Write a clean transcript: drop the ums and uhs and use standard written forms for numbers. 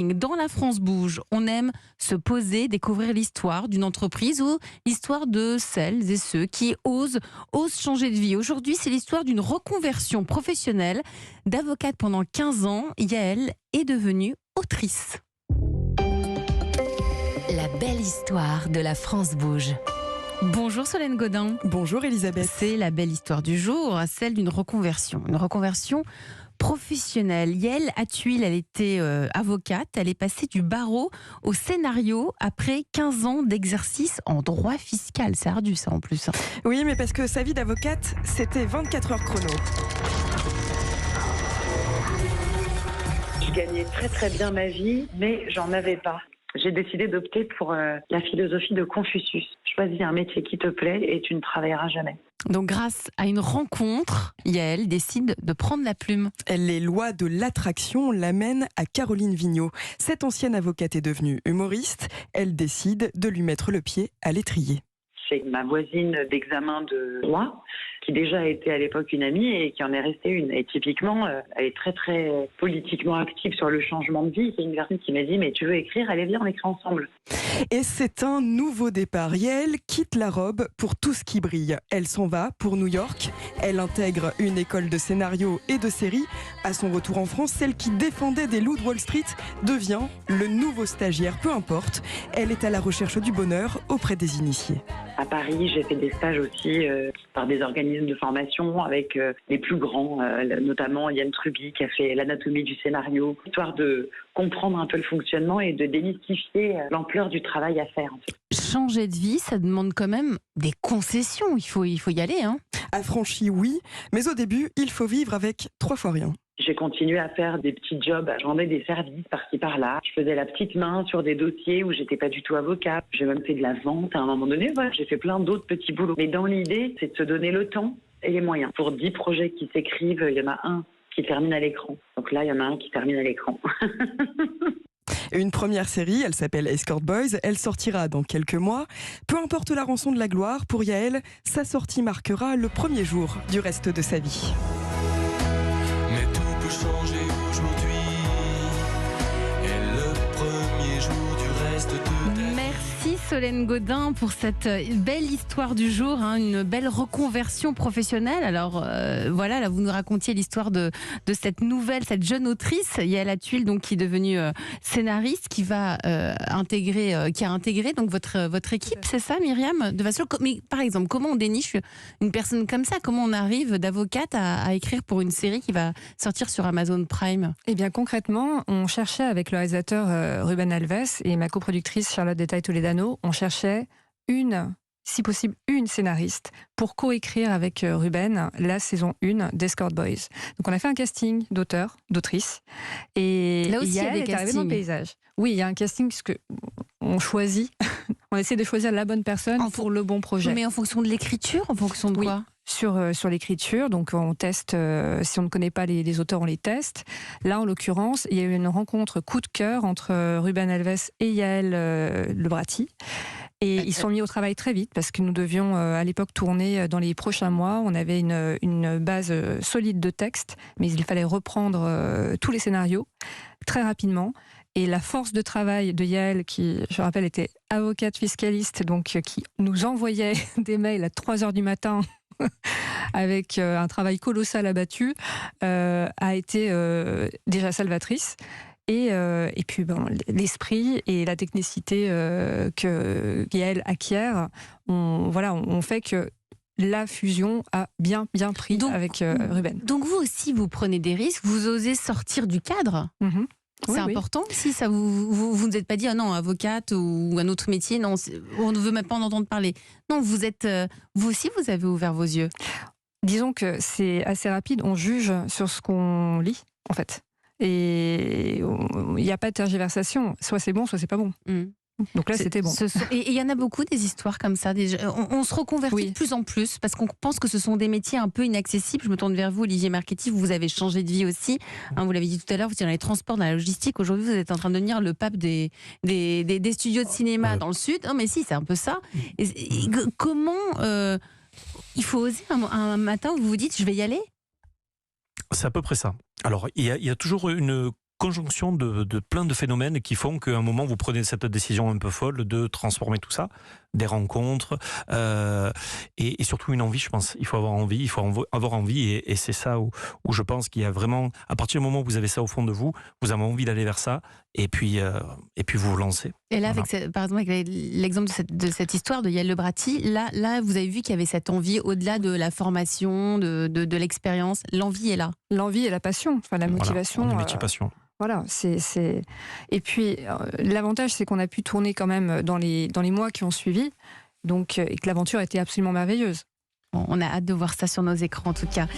coworking. Dans La France bouge, on aime se poser, découvrir l'histoire d'une entreprise ou l'histoire de celles et ceux qui osent changer de vie. Aujourd'hui, c'est l'histoire d'une reconversion professionnelle. D'avocate pendant 15 ans, Yael est devenue autrice. La belle histoire de La France bouge. Bonjour Solène Godin. Bonjour Elisabeth. C'est la belle histoire du jour, celle d'une reconversion. Une reconversion professionnelle. Yael Attuil, elle était avocate. Elle est passée du barreau au scénario après 15 ans d'exercice en droit fiscal. C'est ardu ça en plus. Oui, mais parce que sa vie d'avocate, c'était 24 heures chrono. Je gagnais très très bien ma vie, mais j'en avais pas. J'ai décidé d'opter pour la philosophie de Confucius. Choisis un métier qui te plaît et tu ne travailleras jamais. Donc grâce à une rencontre, Yael décide de prendre la plume. Les lois de l'attraction l'amènent à Caroline Vigneault. Cette ancienne avocate est devenue humoriste. Elle décide de lui mettre le pied à l'étrier. C'est ma voisine d'examen de droit, qui déjà était à l'époque une amie et qui en est restée une. Et typiquement, elle est très très politiquement active sur le changement de vie. C'est une personne qui m'a dit « mais tu veux écrire, allez viens, on écrit ensemble ». Et c'est un nouveau départ. Yael quitte la robe pour tout ce qui brille. Elle s'en va pour New York. Elle intègre une école de scénario et de série. À son retour en France, celle qui défendait des loups de Wall Street devient le nouveau stagiaire. Peu importe, elle est à la recherche du bonheur auprès des initiés. À Paris, j'ai fait des stages aussi par des organismes de formation avec les plus grands, notamment Yann Truby qui a fait l'anatomie du scénario, histoire de comprendre un peu le fonctionnement et de démystifier l'ampleur du travail à faire. En fait. Changer de vie, ça demande quand même des concessions. Il faut y aller. Affranchi, oui, mais au début, il faut vivre avec 3 fois rien. J'ai continué à faire des petits jobs, je rendais des services par-ci par-là. Je faisais la petite main sur des dossiers où j'étais pas du tout avocat. J'ai même fait de la vente à un moment donné. Voilà, j'ai fait plein d'autres petits boulots. Mais dans l'idée, c'est de se donner le temps et les moyens. Pour 10 projets qui s'écrivent, il y en a un qui termine à l'écran. Donc là, il y en a un qui termine à l'écran. Une première série, elle s'appelle Escort Boys, elle sortira dans quelques mois. Peu importe la rançon de la gloire, pour Yael, sa sortie marquera le premier jour du reste de sa vie. Mais tout peut changer aujourd'hui. Et le premier jour du reste de ta vie. Merci Solène Godin pour cette belle histoire du jour, une belle reconversion professionnelle. Alors voilà, là vous nous racontiez l'histoire de cette nouvelle, cette jeune autrice, Yael Attuil, donc qui est devenue scénariste, qui a intégré donc votre équipe, c'est ça, Myriam de Vasseur. Mais par exemple, comment on déniche une personne comme ça? Comment on arrive d'avocate à écrire pour une série qui va sortir sur Amazon Prime? Eh bien concrètement, on cherchait avec le réalisateur Ruben Alves et ma coproductrice Charlotte Détail-Toledano, on cherchait si possible une scénariste pour coécrire avec Ruben la saison 1 d'Escort Boys. Donc on a fait un casting d'auteurs, d'autrices. Et là aussi, il y a des castings dans le paysage. Oui, il y a un casting puisque on choisit, on essaie de choisir la bonne personne pour le bon projet. Mais en fonction de l'écriture, en fonction de quoi? Sur l'écriture, donc on teste, si on ne connaît pas les auteurs, on les teste. Là, en l'occurrence, il y a eu une rencontre coup de cœur entre Ruben Alves et Yael Lebratti. Et ils sont mis au travail très vite parce que nous devions à l'époque tourner dans les prochains mois. On avait une base solide de texte, mais il fallait reprendre tous les scénarios très rapidement. Et la force de travail de Yael, qui, je rappelle, était avocate fiscaliste, donc qui nous envoyait des mails à 3h du matin avec un travail colossal abattu, a été déjà salvatrice. Et puis l'esprit et la technicité que Yael acquiert, on fait que la fusion a bien pris avec Ruben. Donc vous aussi, vous prenez des risques, vous osez sortir du cadre. Mm-hmm. C'est important. Si ça vous ne êtes pas dit non, avocate ou un autre métier, non, on ne veut même pas en entendre parler. Non, vous aussi, vous avez ouvert vos yeux. Disons que c'est assez rapide. On juge sur ce qu'on lit, en fait. Et il n'y a pas de tergiversation. Soit c'est bon, soit c'est pas bon. Donc là, c'était bon. Et il y en a beaucoup des histoires comme ça. On se reconvertit de plus en plus parce qu'on pense que ce sont des métiers un peu inaccessibles. Je me tourne vers vous, Olivier Marchetti. Vous avez changé de vie aussi. Vous l'avez dit tout à l'heure, vous étiez dans les transports, dans la logistique. Aujourd'hui, vous êtes en train de devenir le pape des studios de cinéma dans le Sud. Non, mais si, c'est un peu ça. Comment il faut oser un matin où vous vous dites, je vais y aller? C'est à peu près ça. Alors, il y a toujours une conjonction de plein de phénomènes qui font qu'à un moment vous prenez cette décision un peu folle de transformer tout ça, des rencontres et surtout une envie, je pense. Il faut avoir envie et c'est ça où je pense qu'il y a vraiment, à partir du moment où vous avez ça au fond de vous, vous avez envie d'aller vers ça et puis vous vous lancez. Et là, Voilà. par exemple, avec l'exemple de cette histoire de Yael Le Bratti, là, vous avez vu qu'il y avait cette envie au-delà de la formation, de l'expérience. L'envie est là. L'envie et la passion, enfin la motivation. Voilà, métier passion. Voilà, c'est... Et puis, l'avantage, c'est qu'on a pu tourner quand même dans les mois qui ont suivi, donc, et que l'aventure était absolument merveilleuse. Bon, on a hâte de voir ça sur nos écrans, en tout cas.